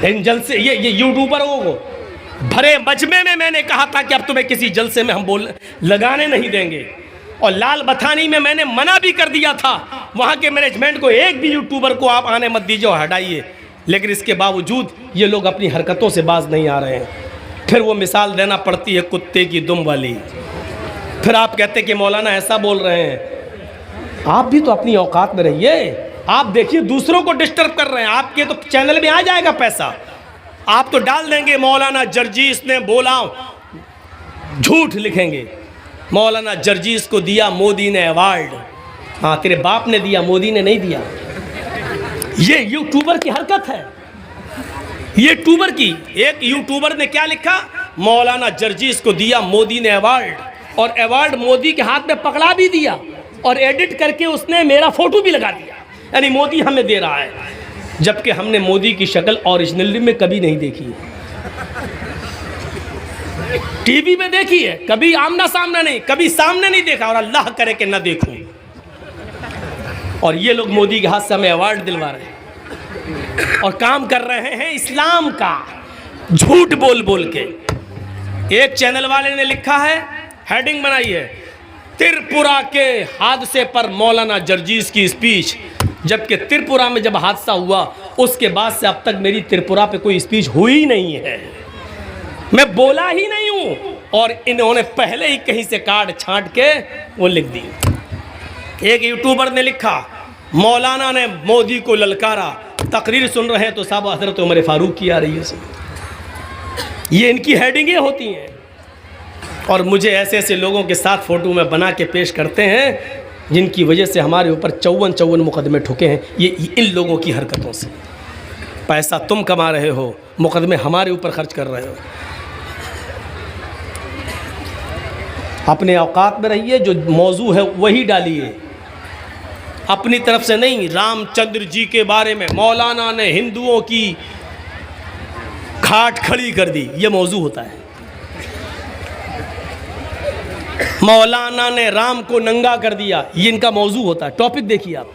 इन जलसे ये यूट्यूबरों को भरे मजमे में मैंने कहा था कि अब तुम्हें किसी जलसे में हम लगाने नहीं देंगे, और लाल बथानी में मैंने मना भी कर दिया था वहाँ के मैनेजमेंट को, एक भी यूट्यूबर को आप आने मत दीजिए और हटाइए। लेकिन इसके बावजूद ये लोग अपनी हरकतों से बाज नहीं आ रहे हैं। फिर वो मिसाल देना पड़ती है कुत्ते की दुम वाली। फिर आप कहते कि मौलाना ऐसा बोल रहे हैं। आप भी तो अपनी औकात में रहिए। आप देखिए दूसरों को डिस्टर्ब कर रहे हैं। आपके तो चैनल में आ जाएगा पैसा, आप तो डाल देंगे मौलाना जर्जीस ने बोला, झूठ लिखेंगे मौलाना जर्जीस को दिया मोदी ने अवार्ड। हाँ, तेरे बाप ने दिया, मोदी ने नहीं दिया। ये यूट्यूबर की हरकत है। ये यूट्यूबर की, एक यूट्यूबर ने क्या लिखा, मौलाना जर्जीस को दिया मोदी ने अवार्ड, और अवार्ड मोदी के हाथ में पकड़ा भी दिया, और एडिट करके उसने मेरा फोटो भी लगा दिया, यानी मोदी हमें दे रहा है, जबकि हमने मोदी की शक्ल ओरिजिनली में कभी नहीं देखी है। टीवी में देखी है, कभी आमना सामना नहीं, कभी सामने नहीं देखा, और अल्लाह करे कि न देखूं। और ये लोग मोदी के हाथ से हमें अवार्ड दिलवा रहे हैं और काम कर रहे हैं इस्लाम का, झूठ बोल बोल के। एक चैनल वाले ने लिखा है, हेडिंग बनाई है, त्रिपुरा के हादसे पर मौलाना जर्जीस की स्पीच, जबकि त्रिपुरा में जब हादसा हुआ उसके बाद से अब तक मेरी त्रिपुरा पे कोई स्पीच हुई नहीं है, मैं बोला ही नहीं हूं। और इन्होंने पहले ही कहीं से काट छांट के वो लिख दी। एक यूट्यूबर ने लिखा, मौलाना ने मोदी को ललकारा, तकरीर सुन रहे हैं तो साहब हजरत उमर फारूक की आ रही है। ये इनकी हेडिंगें होती हैं, और मुझे ऐसे ऐसे लोगों के साथ फ़ोटो में बना के पेश करते हैं जिनकी वजह से हमारे ऊपर 54 मुकदमे ठुके हैं। ये इन लोगों की हरकतों से। पैसा तुम कमा रहे हो, मुकदमे हमारे ऊपर खर्च कर रहे हो। अपने औकात में रहिए, जो मौजू है वही डालिए, अपनी तरफ से नहीं। रामचंद्र जी के बारे में मौलाना ने हिंदुओं की खाट खड़ी कर दी, ये मौजू होता है। मौलाना ने राम को नंगा कर दिया, ये इनका मौजू होता है। टॉपिक देखिए आप,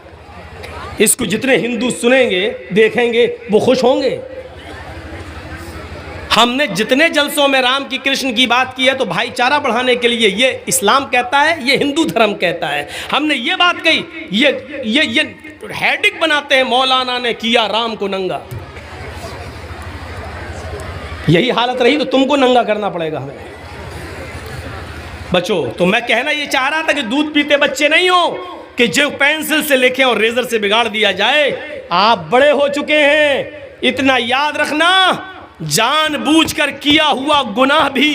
इसको जितने हिंदू सुनेंगे देखेंगे वो खुश होंगे। हमने जितने जलसों में राम की कृष्ण की बात की है तो भाईचारा बढ़ाने के लिए, ये इस्लाम कहता है, ये हिंदू धर्म कहता है। हमने ये बात कही, ये हेडिंग बनाते हैं, मौलाना ने किया राम को नंगा। यही हालत रही तो तुमको नंगा करना पड़ेगा हमें। बच्चों, तो मैं कहना ये चाह रहा था कि दूध पीते बच्चे नहीं हो कि जो पेंसिल से लिखें और रेजर से बिगाड़ दिया जाए। आप बड़े हो चुके हैं, इतना याद रखना, जानबूझकर किया हुआ गुनाह भी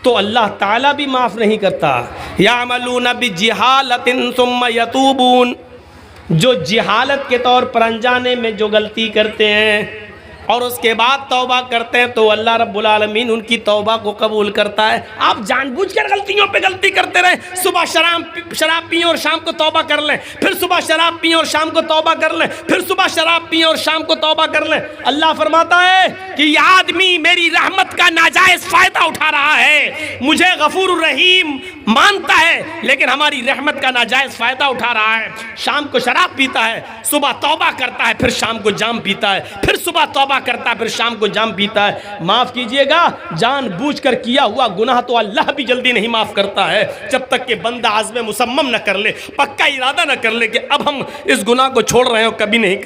तो अल्लाह ताला भी माफ़ नहीं करता। यामलून बिजिहालतिन सुम्मा यतूबून, जो जिहालत के तौर पर अनजाने में जो गलती करते हैं और उसके बाद तौबा करते हैं तो अल्लाह रब्बुल आलमीन उनकी तौबा को कबूल करता है। आप जानबूझकर गलतियों पे गलती करते रहे, सुबह शराब पिए और शाम को तौबा कर लें, फिर सुबह शराब पिए और शाम को तौबा कर लें, फिर सुबह शराब पिए और शाम को तौबा कर लें। अल्लाह फरमाता है कि ये आदमी मेरी रहमत का नाजायज़ फ़ायदा उठा रहा है, मुझे गफूर रहीम मानता है लेकिन हमारी रहमत का नाजायज़ फ़ायदा उठा रहा है। शाम को शराब पीता है, सुबह तौबा करता है, फिर शाम को जाम पीता है, फिर सुबह तौबा करता है, फिर शाम को जाम पीता है। माफ कीजिएगा, जानबूझकर किया हुआ गुनाह तो अल्लाह भी जल्दी नहीं माफ करता है जब तक कि बंदा आज़्म मुसम्मम न कर ले, पक्का इरादा न कर ले कि अब हम इस गुनाह को छोड़ रहे हो, कभी नहीं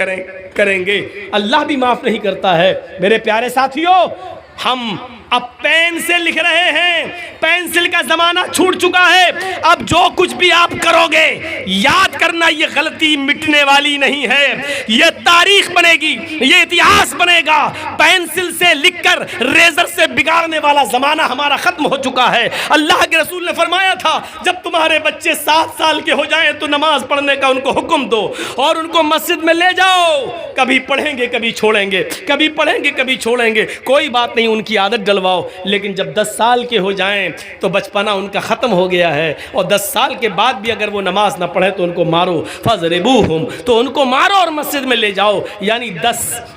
करेंगे। अल्लाह भी माफ नहीं करता है। मेरे प्यारे साथियों, हम अब पेन से लिख रहे हैं, पेंसिल का जमाना छूट चुका है। अब जो कुछ भी आप करोगे याद करना, ये गलती मिटने वाली नहीं है, ये तारीख बनेगी, ये इतिहास बनेगा। पेंसिल से लिखकर रेजर से बिगाड़ने वाला जमाना हमारा खत्म हो चुका है। अल्लाह के रसूल ने फरमाया था, जब तुम्हारे बच्चे 7 साल के हो जाएं तो नमाज पढ़ने का उनको हुक्म दो और उनको मस्जिद में ले जाओ। कभी पढ़ेंगे कभी छोड़ेंगे, कभी पढ़ेंगे कभी छोड़ेंगे, कोई बात नहीं, उनकी आदत डलवाओ। लेकिन जब 10 साल के हो जाएं तो बचपना उनका ख़त्म हो गया है, और 10 साल के बाद भी अगर वो नमाज ना पढ़े तो उनको मारो, फज़रिबूहुम, तो उनको मारो और मस्जिद में ले जाओ। यानी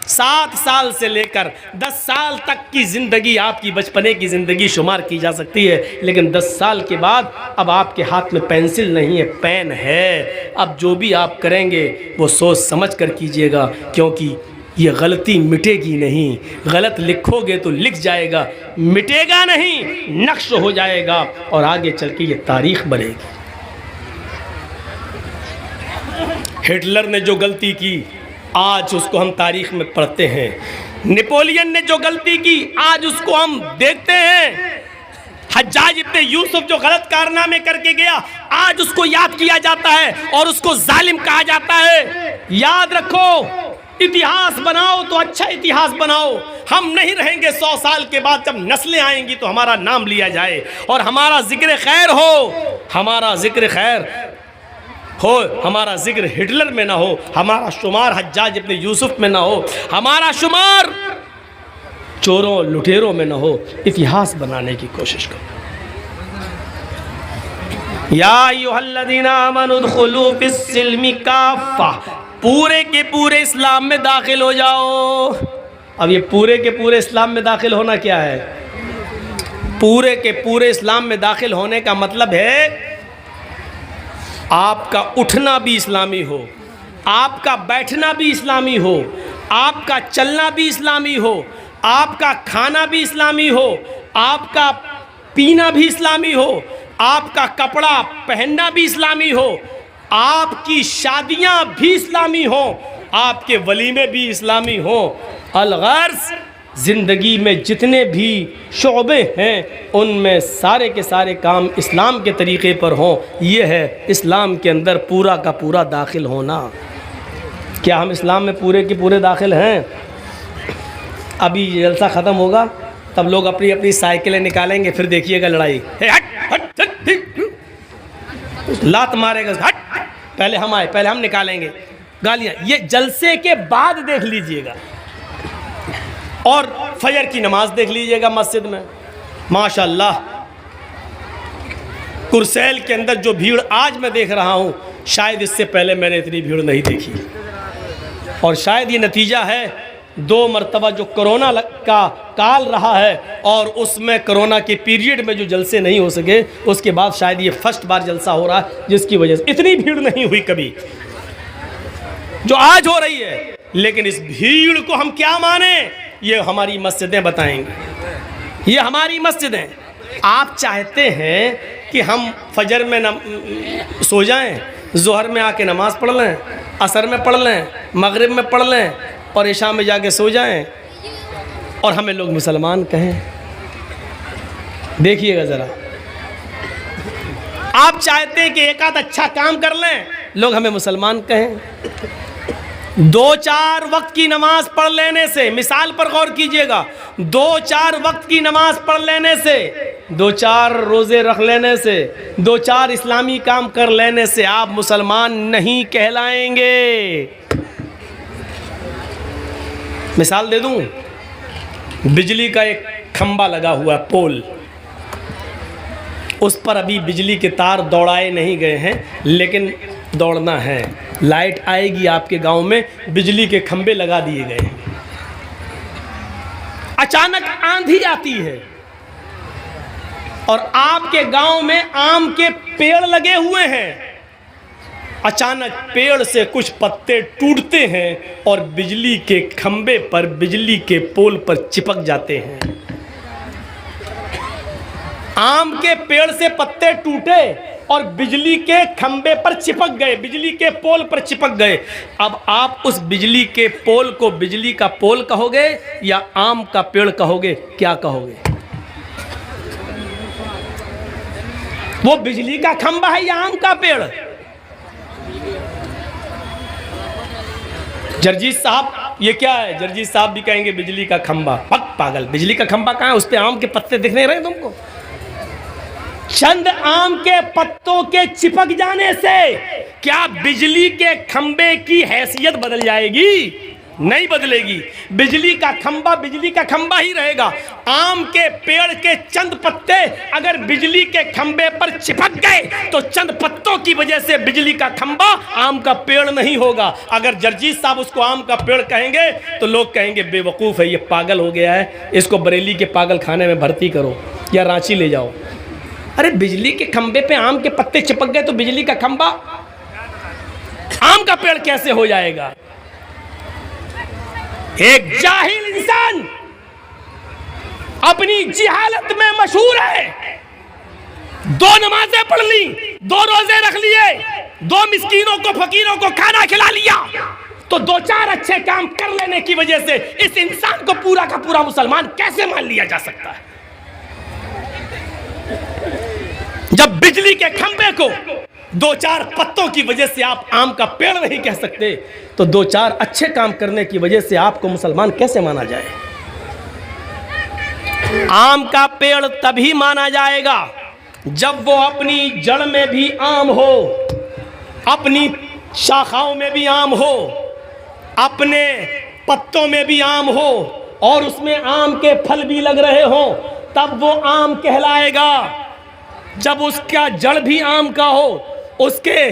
7 साल से लेकर 10 साल तक की ज़िंदगी आपकी बचपने की ज़िंदगी शुमार की जा सकती है। लेकिन 10 साल के बाद अब आपके हाथ में पेंसिल नहीं है, पेन है। अब जो भी आप करेंगे वो सोच समझ कर कीजिएगा, क्योंकि ये गलती मिटेगी नहीं। गलत लिखोगे तो लिख जाएगा, मिटेगा नहीं, नक्श हो जाएगा और आगे चल के ये तारीख बनेगी। हिटलर ने जो गलती की आज उसको हम तारीख में पढ़ते हैं। नेपोलियन ने जो गलती की आज उसको हम देखते हैं। हज्जाज इब्ने यूसुफ जो गलत कारनामे करके गया आज उसको याद किया जाता है और उसको जालिम कहा जाता है। याद रखो, इतिहास बनाओ तो अच्छा इतिहास बनाओ। हम नहीं रहेंगे 100 साल के बाद, जब नस्लें आएंगी तो हमारा नाम लिया जाए और हमारा जिक्र खैर हो, हमारा जिक्र खैर हो, हमारा जिक्र हिटलर में ना हो, हमारा शुमार हज्जाज इब्ने यूसुफ में ना हो, हमारा शुमार चोरों लुटेरों में ना हो। इतिहास बनाने की कोशिश करो। या अय्युहल्लज़ीना आमनू उदखुलू फिस्सिल्मि काफ़ा, पूरे के पूरे इस्लाम में दाखिल हो जाओ। अब ये पूरे के पूरे इस्लाम में दाखिल होना क्या है? पूरे के पूरे इस्लाम में दाखिल होने का मतलब है आपका उठना भी इस्लामी हो, आपका बैठना भी इस्लामी हो, आपका चलना भी इस्लामी हो, आपका खाना भी इस्लामी हो, आपका पीना भी इस्लामी हो, आपका कपड़ा पहनना भी इस्लामी हो, आपकी शादियां भी इस्लामी हो, आपके वलीमे भी इस्लामी हो। अलगर्ज़ ज़िंदगी में जितने भी शोबे हैं उनमें सारे के सारे काम इस्लाम के तरीक़े पर हों। ये है इस्लाम के अंदर पूरा का पूरा दाखिल होना। क्या हम इस्लाम में पूरे के पूरे दाखिल हैं? अभी जलसा ख़त्म होगा तब लोग अपनी अपनी साइकिलें निकालेंगे, फिर देखिएगा लड़ाई। हट हट लात मारेगा, हट पहले हम आए, पहले हम निकालेंगे गालियाँ। ये जलसे के बाद देख लीजिएगा। और फजर की नमाज देख लीजिएगा मस्जिद में, माशाअल्लाह कुरसैल के अंदर जो भीड़ आज मैं देख रहा हूँ, शायद इससे पहले मैंने इतनी भीड़ नहीं देखी। और शायद ये नतीजा है 2 मरतबा जो कोरोना का काल रहा है और उसमें कोरोना के पीरियड में जो जलसे नहीं हो सके, उसके बाद शायद ये फर्स्ट बार जलसा हो रहा है जिसकी वजह से इतनी भीड़ नहीं हुई कभी जो आज हो रही है। लेकिन इस भीड़ को हम क्या माने, ये हमारी मस्जिदें बताएंगी। ये हमारी मस्जिदें। आप चाहते हैं कि हम फजर में सो जाएं, ज़ोहर में आके नमाज पढ़ लें, असर में पढ़ लें, मगरिब में पढ़ लें और इशा में जाके सो जाएं और हमें लोग मुसलमान कहें? देखिएगा ज़रा, आप चाहते हैं कि एक आध अच्छा काम कर लें, लोग हमें मुसलमान कहें। 2-4 वक्त की नमाज पढ़ लेने से, मिसाल पर गौर कीजिएगा, 2-4 वक्त की नमाज पढ़ लेने से, 2-4 रोज़े रख लेने से, 2-4 इस्लामी काम कर लेने से आप मुसलमान नहीं कहलाएंगे। मिसाल दे दूं, बिजली का एक खंबा लगा हुआ है, पोल, उस पर अभी बिजली के तार दौड़ाए नहीं गए हैं लेकिन दौड़ना है। लाइट आएगी आपके गांव में, बिजली के खंबे लगा दिए गए हैं। अचानक आंधी आती है और आपके गांव में आम के पेड़ लगे हुए हैं। अचानक पेड़ से कुछ पत्ते टूटते हैं और बिजली के खंबे पर, बिजली के पोल पर चिपक जाते हैं। आम के पेड़ से पत्ते टूटे और बिजली के खंबे पर चिपक गए, बिजली के पोल पर चिपक गए। अब आप उस बिजली के पोल को बिजली का पोल कहोगे या आम का पेड़ कहोगे? क्या कहोगे? वो बिजली का खंबा है या आम का पेड़? जर्जीत साहब ये क्या है? जर्जीत साहब भी कहेंगे बिजली का खंबा। पक पागल, बिजली का खंबा कहाँ है? उस पे आम के पत्ते दिख नहीं रहे तुमको? चंद आम के पत्तों के चिपक जाने से क्या बिजली के खंबे की हैसियत बदल जाएगी? नहीं बदलेगी। बिजली का खंबा बिजली का खंबा ही रहेगा। आम के पेड़ के चंद पत्ते अगर बिजली के खंबे पर चिपक गए तो चंद पत्तों की वजह से बिजली का खंबा आम का पेड़ नहीं होगा। अगर जर्जीत साहब उसको आम का पेड़ कहेंगे तो लोग कहेंगे बेवकूफ़ है, ये पागल हो गया है, इसको बरेली के पागल खाने में भर्ती करो या रांची ले जाओ। अरे बिजली के खंबे पे आम के पत्ते चिपक गए तो बिजली का खंबा आम का पेड़ कैसे हो जाएगा? एक जाहिल इंसान अपनी जिहालत में मशहूर है, 2 नमाजें पढ़ ली, 2 रोजे रख लिए, 2 मिस्कीनों को फकीरों को खाना खिला लिया, तो 2-4 अच्छे काम कर लेने की वजह से इस इंसान को पूरा का पूरा मुसलमान कैसे मान लिया जा सकता है? जब बिजली के खंभे को 2-4 पत्तों की वजह से आप आम का पेड़ नहीं कह सकते, तो 2-4 अच्छे काम करने की वजह से आपको मुसलमान कैसे माना जाए? आम का पेड़ तभी माना जाएगा जब वो अपनी जड़ में भी आम हो, अपनी शाखाओं में भी आम हो, अपने पत्तों में भी आम हो, और उसमें आम के फल भी लग रहे हो, तब वो आम कहलाएगा। जब उसका जड़ भी आम का हो, उसके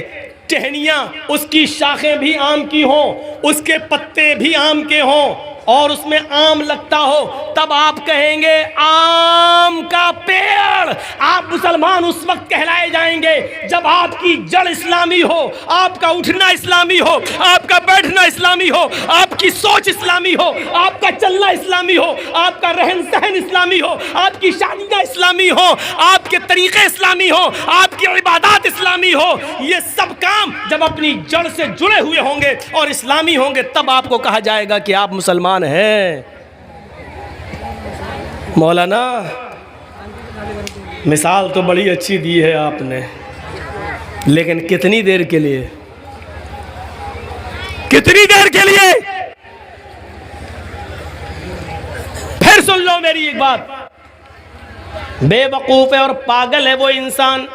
टहनियाँ, उसकी शाखें भी आम की हो, उसके पत्ते भी आम के हों, और उसमें आम लगता हो, तब आप कहेंगे आम का पेड़। आप मुसलमान उस वक्त कहलाए जाएंगे जब आपकी जड़ इस्लामी हो, आपका उठना इस्लामी हो, आपका बैठना इस्लामी हो, आपकी सोच इस्लामी हो, आपका चलना इस्लामी हो, आपका रहन सहन इस्लामी हो, आपकी शादियाँ इस्लामी हो, आपके तरीके इस्लामी हो, आपकी इबादत इस्लामी हो। ये सब काम जब अपनी जड़ से जुड़े हुए होंगे और इस्लामी होंगे, तब आपको कहा जाएगा कि आप मुसलमान है। मौलाना मिसाल तो बड़ी अच्छी दी है आपने, लेकिन कितनी देर के लिए? कितनी देर के लिए? फिर सुन लो मेरी एक बात, बेवकूफ है और पागल है वो इंसान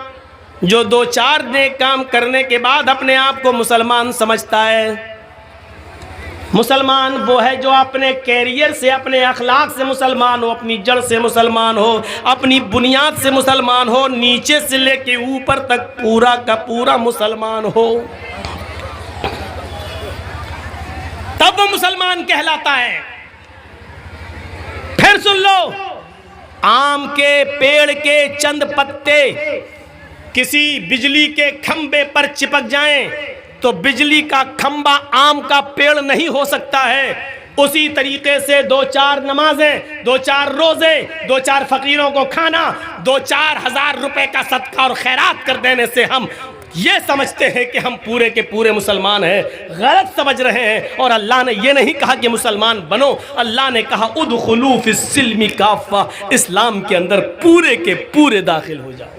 जो 2-4 नेक काम करने के बाद अपने आप को मुसलमान समझता है। मुसलमान वो है जो अपने कैरियर से, अपने अखलाक से मुसलमान हो, अपनी जड़ से मुसलमान हो, अपनी बुनियाद से मुसलमान हो, नीचे से लेके ऊपर तक पूरा का पूरा मुसलमान हो, तब वो मुसलमान कहलाता है। फिर सुन लो, आम के पेड़ के चंद पत्ते किसी बिजली के खंबे पर चिपक जाएं तो बिजली का खंबा आम का पेड़ नहीं हो सकता है। उसी तरीके से 2-4 नमाजें, 2-4 रोजे, 2-4 फकीरों को खाना, 2-4 हज़ार रुपए का सदका और खैरात कर देने से हम ये समझते हैं कि हम पूरे के पूरे मुसलमान हैं। गलत समझ रहे हैं। और अल्लाह ने ये नहीं कहा कि मुसलमान बनो, अल्लाह ने कहा उदखुलू फिस्सिल्मी काफ़ा, इस्लाम के अंदर पूरे के पूरे दाखिल हो जाओ।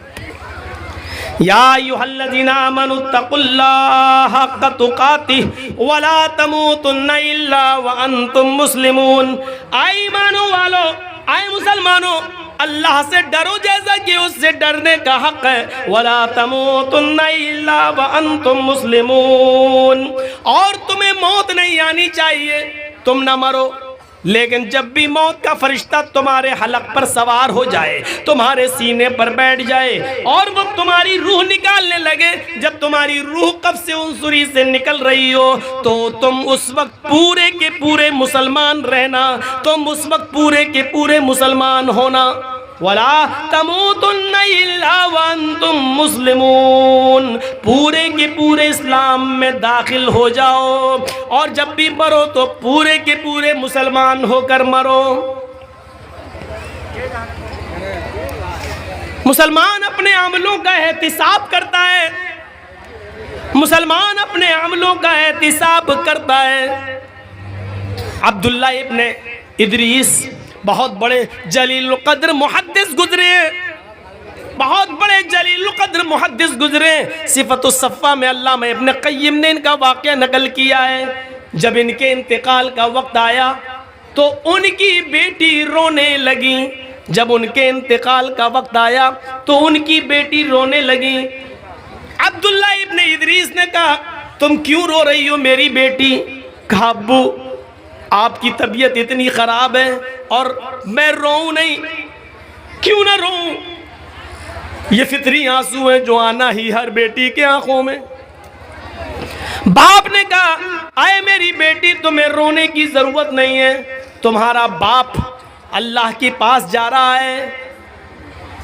या अय्युहल्लज़ीना आमनू तक़ुल्लाह हक़्क़ तुक़ातिह वला तमूतुन्ना इल्ला व अंतुम मुस्लिमून। आए ईमानों वालों, आए मुसलमानों, अल्लाह से डरो जैसा कि उससे डरने का हक है। वला तमूतुन्ना इल्ला व अंतुम मुस्लिमून, और तुम्हें मौत नहीं आनी चाहिए, तुम न मरो, लेकिन जब भी मौत का फरिश्ता तुम्हारे हलक पर सवार हो जाए, तुम्हारे सीने पर बैठ जाए और वो तुम्हारी रूह निकालने लगे, जब तुम्हारी रूह कब्ज़ से उनसुरी से निकल रही हो, तो तुम उस वक्त पूरे के पूरे मुसलमान रहना, तुम उस वक्त पूरे के पूरे मुसलमान होना। वला तमूतुन्ना इल्ला व अंतुम मुस्लिमून, पूरे के पूरे इस्लाम में दाखिल हो जाओ, और जब भी मरो तो पूरे के पूरे मुसलमान होकर मरो। मुसलमान अपने अमलों का एहतिसाब करता है, मुसलमान अपने अमलों का एहतिसाब करता है। अब्दुल्ला इब्न इदरीस बहुत बड़े जलील कद्र मुहद्दिस गुजरे, बहुत बड़े जलील कद्र मुहद्दिस गुजरे। सिफ़तुस सफ़ा में अल्लामा इब्न क़य्यिम ने इनका वाक़या नकल किया है। जब इनके इंतकाल का वक्त आया तो उनकी बेटी रोने लगी। जब उनके इंतकाल का वक्त आया तो उनकी बेटी रोने लगी। अब्दुल्ला इब्न इदरीस ने कहा, तुम क्यों रो रही हो मेरी बेटी? कहा, अब्बू आपकी तबीयत इतनी ख़राब है और मैं रोऊं नहीं। क्यों ना रोऊं? ये फितरी आंसू हैं जो आना ही हर बेटी के आंखों में। बाप ने कहा, आए मेरी बेटी, तुम्हें रोने की ज़रूरत नहीं है, तुम्हारा बाप अल्लाह के पास जा रहा है।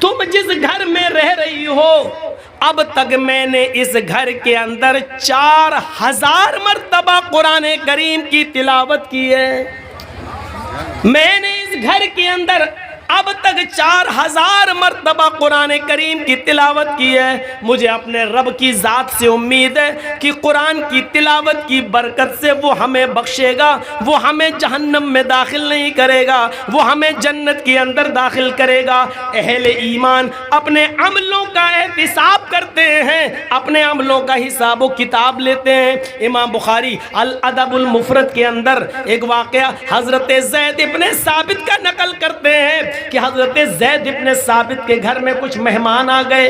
तुम जिस घर में रह रही हो, अब तक मैंने इस घर के अंदर 4000 मरतबा कुरान करीम की तिलावत की है। मैंने इस घर के अंदर अब तक 4000 मरतबा कुरान करीम की तिलावत की है। मुझे अपने रब की ज़ात से उम्मीद है कि कुरान की तिलावत की बरकत से वो हमें बख्शेगा, वो हमें जहन्नम में दाखिल नहीं करेगा, वो हमें जन्नत के अंदर दाखिल करेगा। अहले ईमान अपने अमलों का एहतिसाब करते हैं, अपने अमलों का हिसाब व किताब लेते हैं। इमाम बुखारी अल अदबुल मुफरद के अंदर एक वाक़या हज़रत ज़ैद इब्ने साबित का नकल करते हैं कि हजरत ज़ैद इब्ने साबित के घर में कुछ मेहमान आ गए।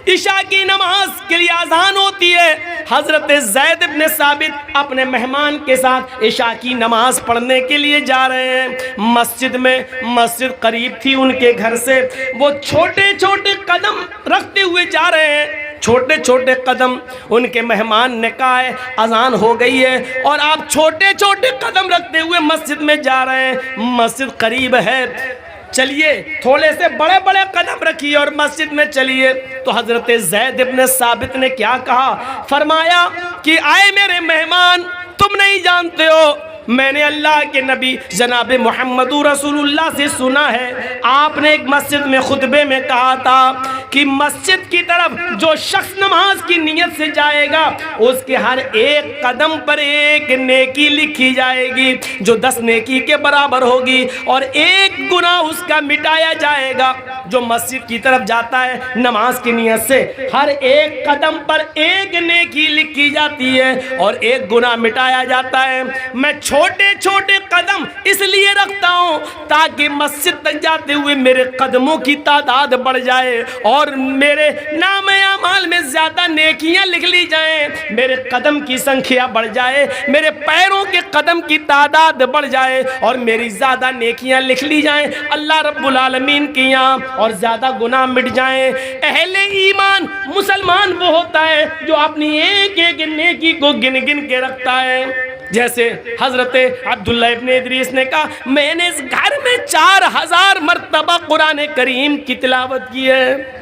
इशा की नमाज के लिए अजान होती है। हजरत ज़ैद इब्ने साबित अपने मेहमान के साथ इशा की नमाज पढ़ने के लिए जा रहे हैं। मस्जिद में, मस्जिद करीब थी उनके घर से, वो छोटे छोटे कदम रखते हुए जा रहे हैं। छोटे छोटे कदम, उनके मेहमान ने कहा है अजान हो गई है और आप छोटे छोटे कदम रखते हुए मस्जिद में जा रहे हैं, मस्जिद करीब है, चलिए थोड़े से बड़े बड़े कदम रखिए और मस्जिद में चलिए। तो हजरत ज़ैद इब्ने साबित ने क्या कहा, फरमाया कि आए मेरे मेहमान, तुम नहीं जानते हो मैंने अल्लाह के नबी जनाब मुहम्मदुर रसूलुल्लाह से सुना है, आपने एक मस्जिद में खुतबे में कहा था कि मस्जिद की तरफ जो शख्स नमाज की नीयत से जाएगा उसके हर एक कदम पर एक नेकी लिखी जाएगी जो 10 नेकी के बराबर होगी और एक गुनाह उसका मिटाया जाएगा। जो मस्जिद की तरफ जाता है नमाज की नीयत से, हर एक कदम पर एक नेकी लिखी जाती है और एक गुनाह मिटाया जाता है। मैं छोटे छोटे कदम इसलिए रखता हूँ ताकि मस्जिद तक जाते हुए मेरे कदमों की तादाद बढ़ जाए और मेरे नाम अमाल में ज़्यादा नेकियां लिख ली जाएं, मेरे कदम की संख्या बढ़ जाए, मेरे पैरों के कदम की तादाद बढ़ जाए और मेरी ज़्यादा नेकियां लिख ली जाएं अल्लाह रब्बुल आलमीन की यहाँ, और ज़्यादा गुनाह मिट जाएं। अहले ईमान मुसलमान वो होता है जो अपनी एक एक नेकी को गिन गिन के रखता है। जैसे हजरत अब्दुल्लाह इब्ने इदरीस ने कहा, मैंने इस घर में 4000 मरतबा कुरान करीम की तिलावत की है।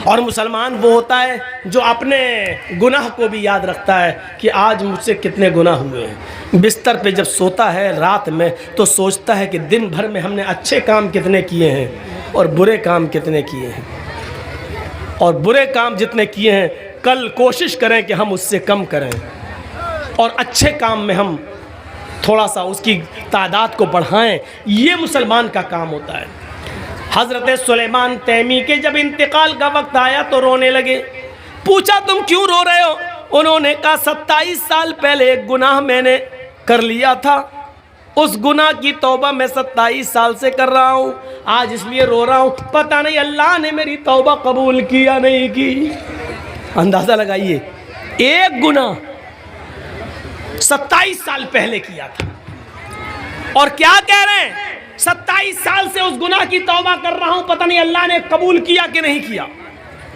और मुसलमान वो होता है जो अपने गुनाह को भी याद रखता है कि आज मुझसे कितने गुनाह हुए हैं। बिस्तर पे जब सोता है रात में तो सोचता है कि दिन भर में हमने अच्छे काम कितने किए हैं और बुरे काम कितने किए हैं, और बुरे काम जितने किए हैं कल कोशिश करें कि हम उससे कम करें और अच्छे काम में हम थोड़ा सा उसकी तादाद को बढ़ाएं। ये मुसलमान का काम होता है। हज़रत सुलेमान तैमी के जब इंतकाल का वक्त आया तो रोने लगे। पूछा तुम क्यों रो रहे हो? उन्होंने कहा 27 साल पहले एक गुनाह मैंने कर लिया था, उस गुनाह की तौबा मैं 27 साल से कर रहा हूँ, आज इसलिए रो रहा हूँ, पता नहीं अल्लाह ने मेरी तौबा कबूल की या नहीं की। अंदाज़ा लगाइए, एक गुनाह 27 साल पहले किया था और क्या कह रहे हैं, 27 साल से उस गुनाह की तौबा कर रहा हूं, पता नहीं अल्लाह ने कबूल किया कि नहीं किया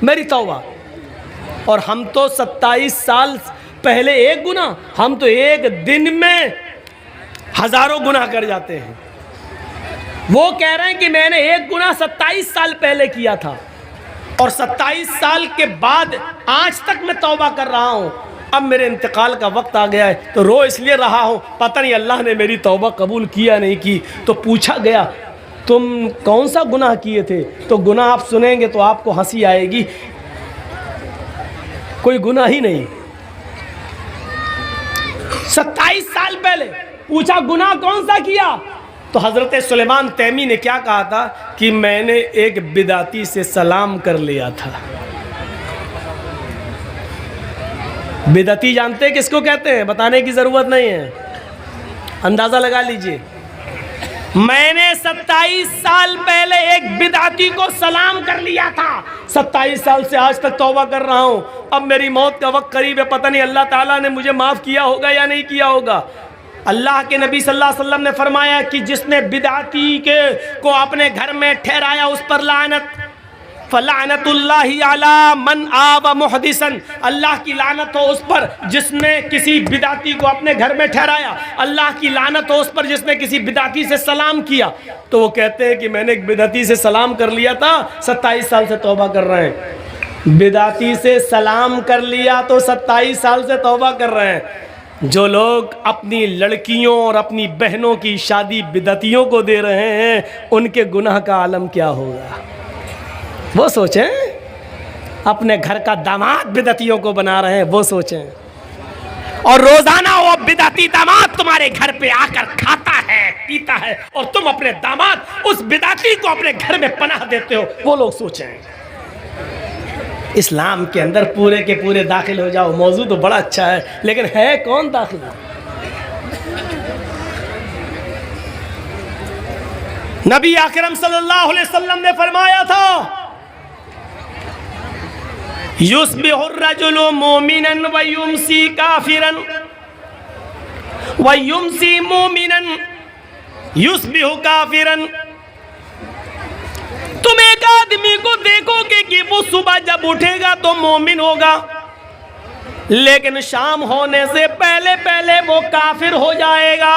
मेरी तौबा। और हम तो 27 साल पहले एक गुनाह, हम तो एक दिन में हजारों गुनाह कर जाते हैं। वो कह रहे हैं कि मैंने एक गुनाह 27 साल पहले किया था और 27 साल के बाद आज तक मैं तौबा कर रहा हूं, अब मेरे इंतकाल का वक्त आ गया है तो रो इसलिए रहा हूँ, पता नहीं अल्लाह ने मेरी तौबा कबूल किया नहीं की। तो पूछा गया तुम कौन सा गुनाह किए थे? तो गुनाह आप सुनेंगे तो आपको हंसी आएगी, कोई गुनाह ही नहीं। 27 साल पहले पूछा गुनाह कौन सा किया? तो हज़रत सुलेमान तैमी ने क्या कहा था कि मैंने एक बिदाती से सलाम कर लिया था। बिदअती जानते हैं किसको कहते हैं? बताने की ज़रूरत नहीं है, अंदाज़ा लगा लीजिए। मैंने 27 साल पहले एक बिदअती को सलाम कर लिया था, 27 साल से आज तक तौबा कर रहा हूँ, अब मेरी मौत का वक्त करीब है, पता नहीं अल्लाह ताला ने मुझे माफ़ किया होगा या नहीं किया होगा। अल्लाह के नबी सल्लल्लाहु अलैहि वसल्लम ने फरमाया कि जिसने बिदअती के को अपने घर में ठहराया उस पर लानत, फलानतुल्लाहि अला मन आवा मुहदिसन, अल्लाह की लानत हो उस पर जिसने किसी बिदाती को अपने घर में ठहराया, अल्लाह की लानत हो उस पर जिसने किसी बिदाती से सलाम किया। तो वो कहते हैं कि मैंने एक बिदाती से सलाम कर लिया था, 27 साल से तौबा कर रहे हैं। बिदाती से सलाम कर लिया तो 27 साल से तौबा कर रहे हैं। जो लोग अपनी लड़कियों और अपनी बहनों की शादी बिदतियों को दे रहे हैं, उनके गुनाह का आलम क्या होगा? वो सोचें। अपने घर का दामाद बिदतियों को बना रहे हैं, वो सोचें। और रोजाना वो बिदती दामाद तुम्हारे घर पे आकर खाता है, पीता है, और तुम अपने दामाद उस बिदती को अपने घर में पनाह देते हो, वो लोग सोचें। इस्लाम के अंदर पूरे के पूरे दाखिल हो जाओ। मौजू तो बड़ा अच्छा है, लेकिन है कौन दाखिल? नबी अकरम सल्लल्लाहु अलैहि वसल्लम ने फरमाया था, युस्बिहुर रजुलु मोमिनन व युमसी काफिरन व युमसी मोमिनन युस्बिहु काफिरन। तुम एक आदमी को देखोगे कि वो सुबह जब उठेगा तो मोमिन होगा, लेकिन शाम होने से पहले पहले वो काफिर हो जाएगा।